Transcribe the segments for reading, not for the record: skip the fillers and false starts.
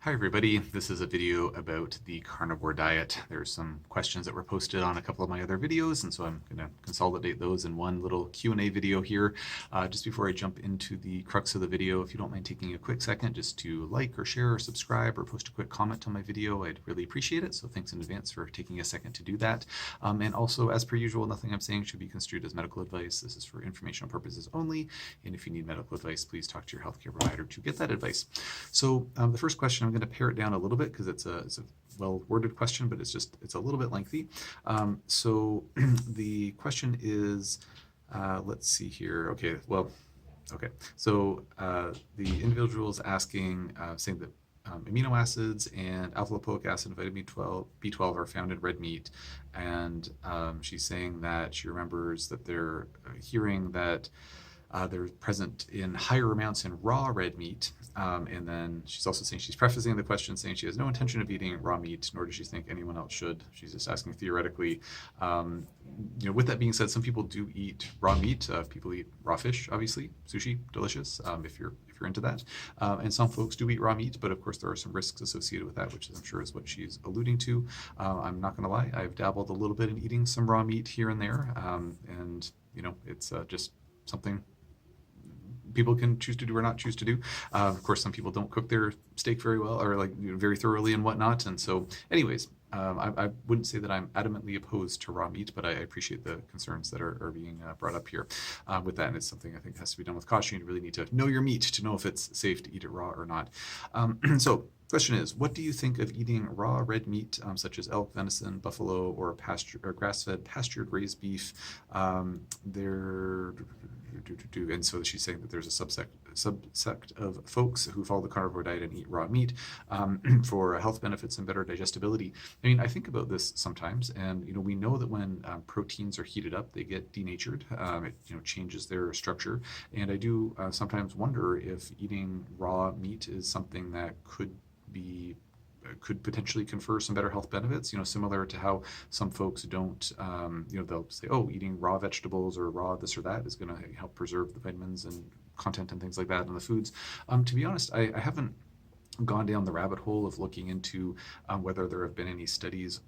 Hi everybody, this is a video about the carnivore diet. There's some questions that were posted on a couple of my other videos, and so I'm going to consolidate those in one little Q&A video here. Just before I jump into the crux of the video, if you don't mind taking a quick second just to like or share or subscribe or post a quick comment on my video, I'd really appreciate it. So thanks in advance for taking a second to do that. And also, as per usual, nothing I'm saying should be construed as medical advice. This is for informational purposes only, and if you need medical advice, please talk to your healthcare provider to get that advice. So the first question, I'm going to pare it down a little bit because it's a well-worded question, but it's a little bit lengthy. So the question is, let's see here. Okay, well, okay. So the individual is asking, saying that amino acids and alpha lipoic acid and vitamin B12 are found in red meat, and she's saying that she remembers that they're hearing that they're present in higher amounts in raw red meat. And then she's also saying, she's prefacing the question saying she has no intention of eating raw meat, nor does she think anyone else should. She's just asking theoretically. With that being said, some people do eat raw meat. People eat raw fish, obviously. Sushi, delicious, if you're into that. And some folks do eat raw meat, but of course there are some risks associated with that, which I'm sure is what she's alluding to. I'm not going to lie, I've dabbled a little bit in eating some raw meat here and there, and it's just something people can choose to do or not choose to do. Of course, some people don't cook their steak very well or very thoroughly and whatnot. And so anyways, I wouldn't say that I'm adamantly opposed to raw meat, but I appreciate the concerns that are being brought up here with that. And it's something I think has to be done with caution. You really need to know your meat to know if it's safe to eat it raw or not. So question is, what do you think of eating raw red meat, such as elk, venison, buffalo, or grass-fed pastured raised beef? And so she's saying that there's a subsect of folks who follow the carnivore diet and eat raw meat for health benefits and better digestibility. I mean, I think about this sometimes, and we know that when proteins are heated up, they get denatured. It changes their structure, and I do sometimes wonder if eating raw meat is something that could potentially confer some better health benefits, similar to how some folks don't, they'll say, oh, eating raw vegetables or raw this or that is going to help preserve the vitamins and content and things like that in the foods. To be honest, I haven't gone down the rabbit hole of looking into whether there have been any studies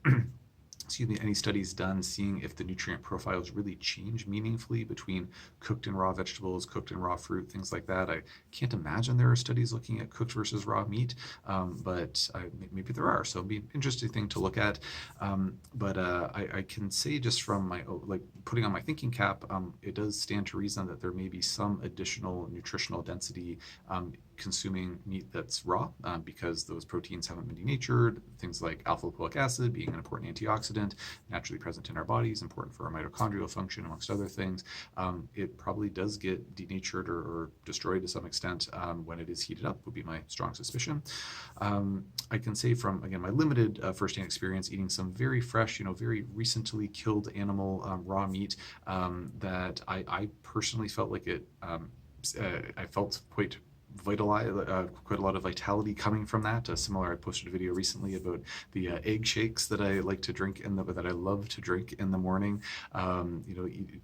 any studies done seeing if the nutrient profiles really change meaningfully between cooked and raw vegetables, cooked and raw fruit, things like that. I can't imagine there are studies looking at cooked versus raw meat, but maybe there are. So it'd be an interesting thing to look at. But I can say just from my, putting on my thinking cap, it does stand to reason that there may be some additional nutritional density consuming meat that's raw because those proteins haven't been denatured. Things like alpha lipoic acid being an important antioxidant, naturally present in our bodies, important for our mitochondrial function, amongst other things. It probably does get denatured or destroyed to some extent when it is heated up, would be my strong suspicion. I can say from, again, my limited firsthand experience eating some very fresh, very recently killed animal raw meat that I personally felt like it, I felt quite quite a lot of vitality coming from that. Similar, I posted a video recently about the egg shakes that I like to drink that I love to drink in the morning.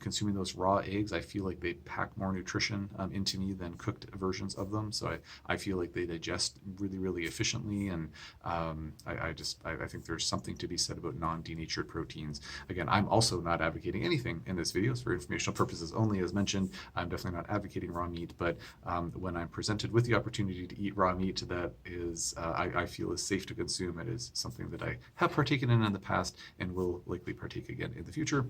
Consuming those raw eggs, I feel like they pack more nutrition into me than cooked versions of them. So I feel like they digest really, really efficiently, and I think there's something to be said about non-denatured proteins. Again, I'm also not advocating anything in this video. It's for informational purposes only, as mentioned. I'm definitely not advocating raw meat, but when I'm presented with the opportunity to eat raw meat that is, I feel is safe to consume, it is something that I have partaken in the past and will likely partake again in the future.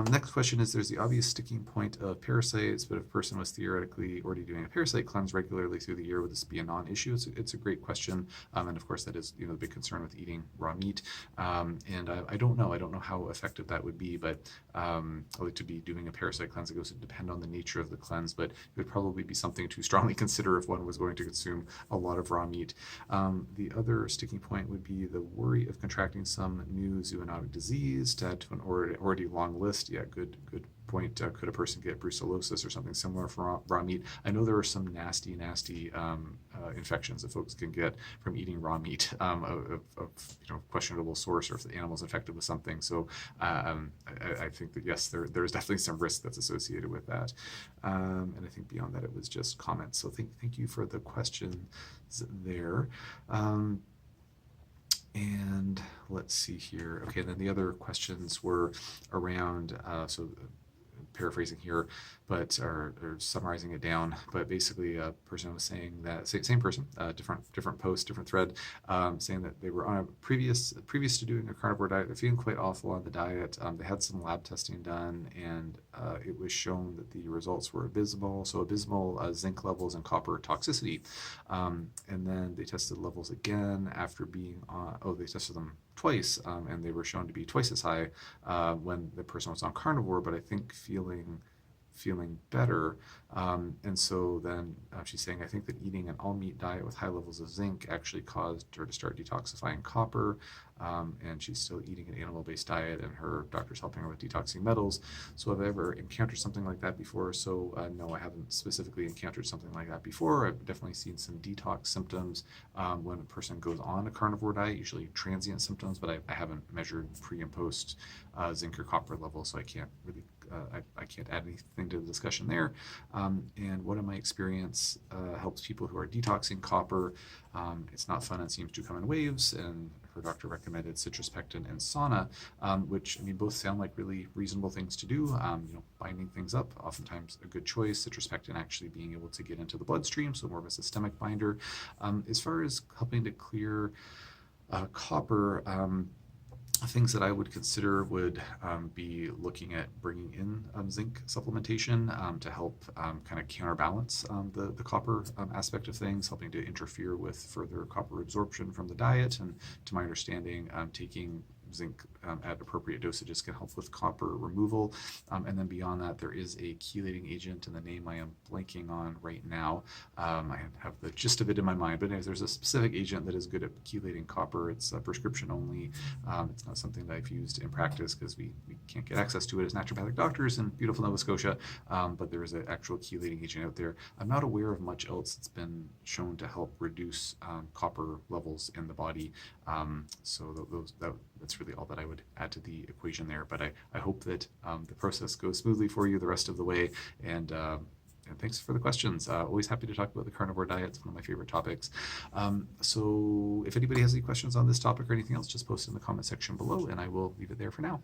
Next question is, there's the obvious sticking point of parasites, but if a person was theoretically already doing a parasite cleanse regularly through the year, would this be a non-issue? It's a great question, and of course that is the big concern with eating raw meat. And I don't know how effective that would be, but to be doing a parasite cleanse, it goes to depend on the nature of the cleanse, but it would probably be something to strongly consider if one was going to consume a lot of raw meat. The other sticking point would be the worry of contracting some new zoonotic disease to add to an already long list. Yeah, good point, could a person get brucellosis or something similar from raw meat? I know there are some nasty infections that folks can get from eating raw meat, of questionable source, or if the animal's infected with something. So I think that yes, there's definitely some risk that's associated with that. And I think beyond that, it was just comments. So thank you for the questions there. And let's see here. Okay, then the other questions were around, so paraphrasing here, but or summarizing it down. But basically, a person was saying that same person, different post, different thread, saying that they were on a previous to doing a carnivore diet. They're feeling quite awful on the diet. They had some lab testing done, and it was shown that the results were abysmal. So abysmal zinc levels and copper toxicity. And then they tested levels again after being on. Oh, they tested them twice, and they were shown to be twice as high when the person was on carnivore, but I think feeling better. And so then she's saying, I think that eating an all-meat diet with high levels of zinc actually caused her to start detoxifying copper, and she's still eating an animal-based diet, and her doctor's helping her with detoxing metals. So have I ever encountered something like that before? So no, I haven't specifically encountered something like that before. I've definitely seen some detox symptoms when a person goes on a carnivore diet, usually transient symptoms, but I haven't measured pre and post zinc or copper levels, so I can't really I can't add anything to the discussion there. And what in my experience helps people who are detoxing copper. It's not fun and seems to come in waves, and her doctor recommended citrus pectin and sauna, which I mean both sound like really reasonable things to do. Binding things up, oftentimes a good choice. Citrus pectin actually being able to get into the bloodstream, so more of a systemic binder. As far as helping to clear copper, things that I would consider would be looking at bringing in zinc supplementation to help kind of counterbalance the copper aspect of things, helping to interfere with further copper absorption from the diet. And to my understanding, taking zinc at appropriate dosages can help with copper removal. And then beyond that, there is a chelating agent, and the name I am blanking on right now. I have the gist of it in my mind, but anyways, there's a specific agent that is good at chelating copper. It's prescription only. It's not something that I've used in practice because we can't get access to it as naturopathic doctors in beautiful Nova Scotia, but there is an actual chelating agent out there. I'm not aware of much else that's been shown to help reduce copper levels in the body. So that's really all that I would add to the equation there. But I hope that the process goes smoothly for you the rest of the way. And thanks for the questions. Always happy to talk about the carnivore diet. It's one of my favorite topics. So if anybody has any questions on this topic or anything else, just post in the comment section below, and I will leave it there for now.